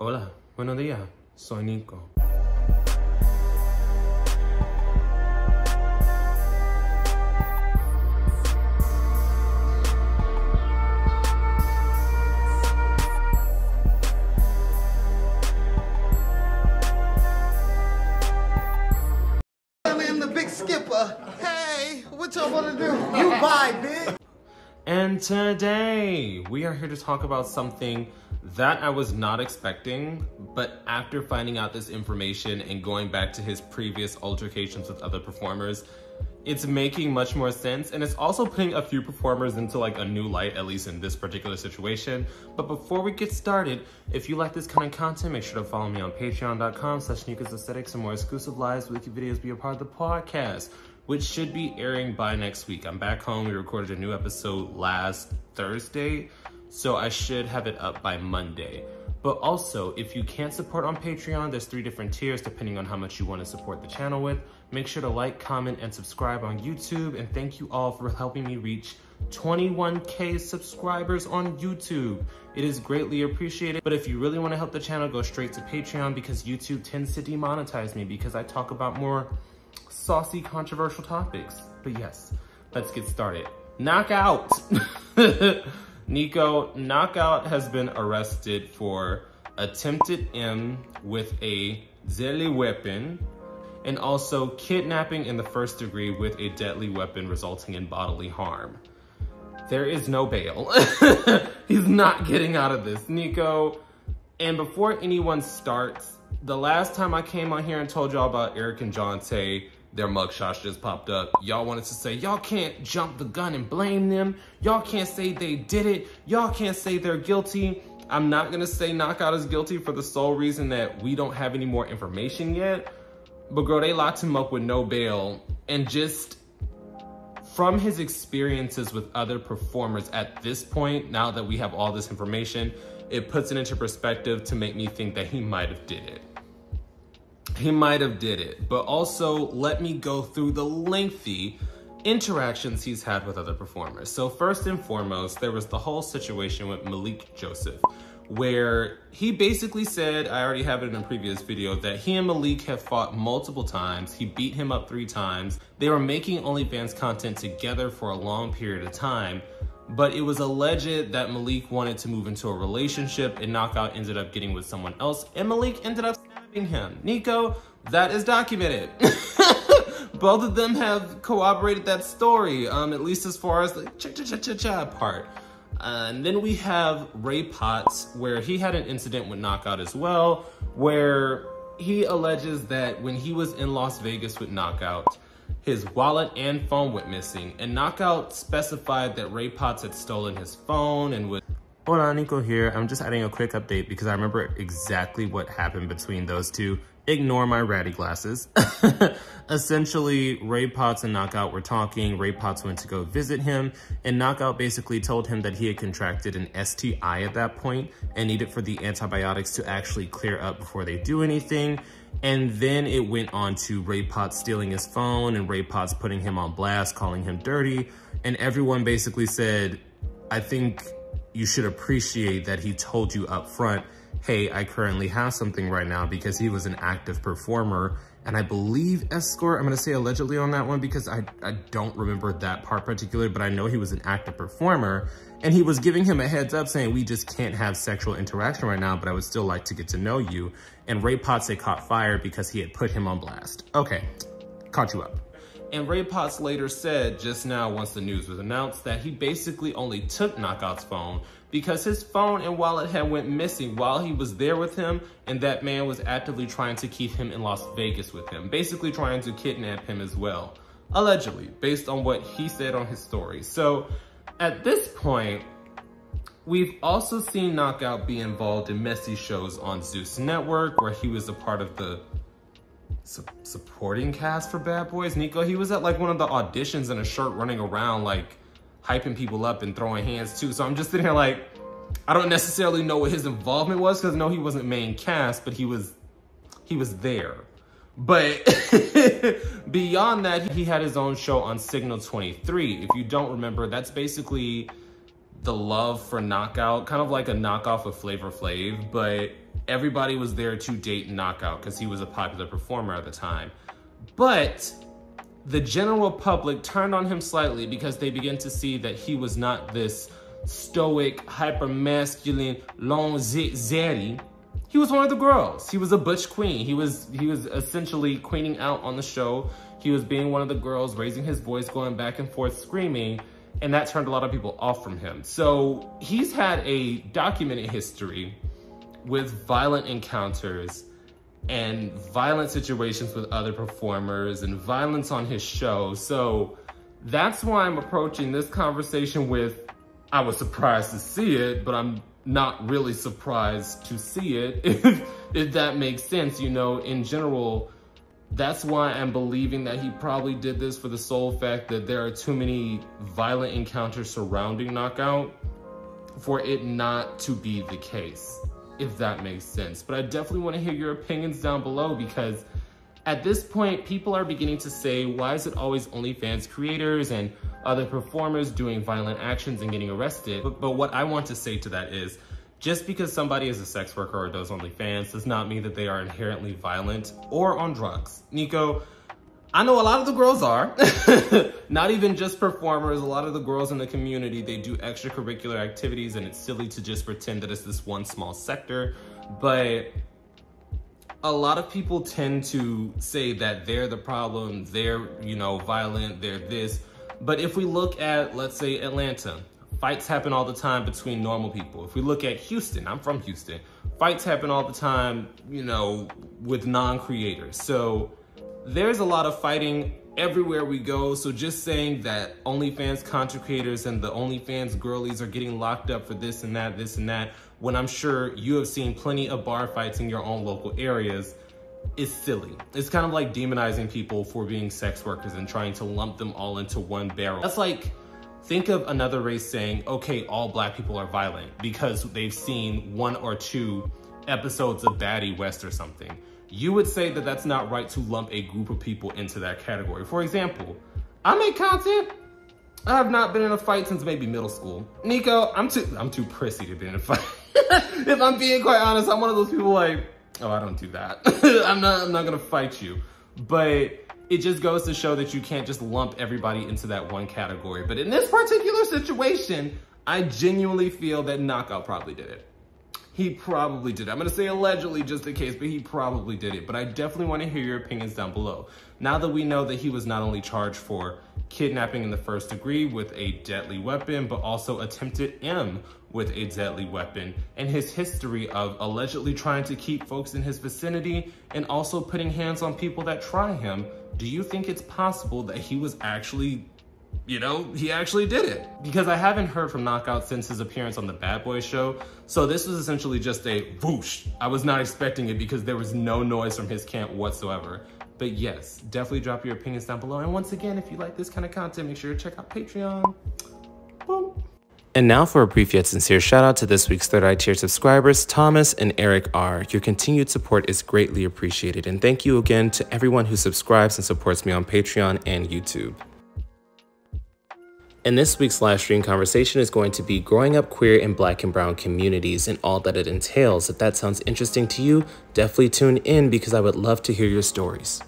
Hola, buenos días, soy Nico. I'm the big skipper. Hey, what y'all wanna do? You buy, bitch. And today, we are here to talk about something that I was not expecting, but after finding out this information and going back to his previous altercations with other performers, it's making much more sense, and it's also putting a few performers into like a new light, at least in this particular situation. But before we get started, if you like this kind of content, make sure to follow me on patreon.com/Nicosaesthetics and more exclusive lives, wiki videos, be a part of the podcast, which should be airing by next week. I'm back home. We recorded a new episode last Thursday, so I should have it up by Monday. But also, if you can't support on Patreon, there's 3 different tiers depending on how much you want to support the channel with. Make sure to like, comment, and subscribe on YouTube. And thank you all for helping me reach 21K subscribers on YouTube. It is greatly appreciated. But if you really want to help the channel, go straight to Patreon, because YouTube tends to demonetize me because I talk about more saucy, controversial topics. But yes, let's get started. Knockout! Nico, Knockout has been arrested for attempted M with a deadly weapon and also kidnapping in the 1st degree with a deadly weapon resulting in bodily harm. There is no bail. He's not getting out of this, Nico. And before anyone starts, the last time I came on here and told y'all about Eric and Jonte, their mugshots just popped up. Y'all wanted to say, y'all can't jump the gun and blame them. Y'all can't say they did it. Y'all can't say they're guilty. I'm not gonna say Knockout is guilty for the sole reason that we don't have any more information yet. But girl, they locked him up with no bail. And just from his experiences with other performers at this point, now that we have all this information, it puts it into perspective to make me think that he might have did it. He might have did it, but also let me go through the lengthy interactions he's had with other performers. So first and foremost, there was the whole situation with Malik Joseph, where he basically said, I already have it in a previous video, that he and Malik have fought multiple times. He beat him up 3 times. They were making OnlyFans content together for a long period of time, but it was alleged that Malik wanted to move into a relationship and Knockout ended up getting with someone else, and Malik ended up stabbing him. Nico, that is documented. Both of them have corroborated that story, at least as far as the cha-cha-cha-cha-cha part. And then we have Ray Potts, where he had an incident with Knockout as well, where he alleges that when he was in Las Vegas with Knockout, his wallet and phone went missing, and Knockout specified that Ray Potts had stolen his phone and would... Hola, Nico here. I'm just adding a quick update because I remember exactly what happened between those two. Ignore my ratty glasses. Essentially, Ray Potts and Knockout were talking. Ray Potts went to go visit him, and Knockout basically told him that he had contracted an STI at that point and needed for the antibiotics to actually clear up before they do anything. And then it went on to Ray Potts stealing his phone and Ray Potts putting him on blast, calling him dirty. And everyone basically said, I think you should appreciate that he told you up front, hey, I currently have something right now, because he was an active performer. And I believe escort, I'm gonna say allegedly on that one because I don't remember that part particularly, but I know he was an active performer. And he was giving him a heads up saying, we just can't have sexual interaction right now, but I would still like to get to know you. And Ray Potts had caught fire because he had put him on blast. Okay, caught you up. And Ray Potts later said, just now once the news was announced, that he basically only took Knockout's phone because his phone and wallet had went missing while he was there with him, and that man was actively trying to keep him in Las Vegas with him, basically trying to kidnap him as well, allegedly, based on what he said on his story. So at this point, we've also seen Knockout be involved in messy shows on Zeus Network, where he was a part of the supporting cast for Bad Boys. Nico, he was at like one of the auditions in a shirt running around like hyping people up and throwing hands too. So I'm just sitting here like, I don't necessarily know what his involvement was, because no, he wasn't main cast, but he was there. But beyond that, he had his own show on Signal 23. If you don't remember, that's basically the love for Knockout, kind of like a knockoff of Flavor Flav, but everybody was there to date Knockout because he was a popular performer at the time. But the general public turned on him slightly because they began to see that he was not this stoic, hyper-masculine, long zeri. He was one of the girls. He was a butch queen. He was essentially queening out on the show. He was being one of the girls, raising his voice, going back and forth, screaming, and that turned a lot of people off from him. So he's had a documented history with violent encounters and violent situations with other performers and violence on his show. So that's why I'm approaching this conversation with, I was surprised to see it, but I'm not really surprised to see it, if that makes sense. You know, in general, that's why I'm believing that he probably did this for the sole fact that there are too many violent encounters surrounding Knockout for it not to be the case, if that makes sense. But I definitely want to hear your opinions down below, because at this point, people are beginning to say, why is it always OnlyFans creators and other performers doing violent actions and getting arrested? But what I want to say to that is, just because somebody is a sex worker or does OnlyFans does not mean that they are inherently violent or on drugs. Nico, I know a lot of the girls are, not even just performers, a lot of the girls in the community, they do extracurricular activities, and it's silly to just pretend that it's this one small sector, but a lot of people tend to say that they're the problem, they're, you know, violent, they're this. But if we look at, let's say, Atlanta, fights happen all the time between normal people. If we look at Houston, I'm from Houston, fights happen all the time, you know, with non-creators. So there's a lot of fighting everywhere we go. So just saying that OnlyFans content creators and the OnlyFans girlies are getting locked up for this and that, when I'm sure you have seen plenty of bar fights in your own local areas, is silly. It's kind of like demonizing people for being sex workers and trying to lump them all into one barrel. That's like, think of another race saying, okay, all black people are violent because they've seen 1 or 2 episodes of Baddie West or something. You would say that that's not right to lump a group of people into that category. For example, I make content. I have not been in a fight since maybe middle school. Nico, I'm too prissy to be in a fight. If I'm being quite honest, I'm one of those people like, oh, I don't do that. I'm not gonna fight you. But it just goes to show that you can't just lump everybody into that one category. But in this particular situation, I genuinely feel that Knockout probably did it. He probably did it. I'm gonna say allegedly just in case, but he probably did it. But I definitely wanna hear your opinions down below. Now that we know that he was not only charged for kidnapping in the 1st degree with a deadly weapon, but also attempted M with a deadly weapon, and his history of allegedly trying to keep folks in his vicinity and also putting hands on people that try him, do you think it's possible that he was actually, you know, he actually did it? Because I haven't heard from Knockout since his appearance on the Bad Boys show, so this was essentially just a whoosh. I was not expecting it because there was no noise from his camp whatsoever. But yes, definitely drop your opinions down below. And once again, if you like this kind of content, make sure to check out Patreon. Boom. And now for a brief yet sincere shout out to this week's Third Eye Tier subscribers, Thomas and Eric R. Your continued support is greatly appreciated. And thank you again to everyone who subscribes and supports me on Patreon and YouTube. And this week's live stream conversation is going to be growing up queer in Black and brown communities and all that it entails. If that sounds interesting to you, definitely tune in because I would love to hear your stories.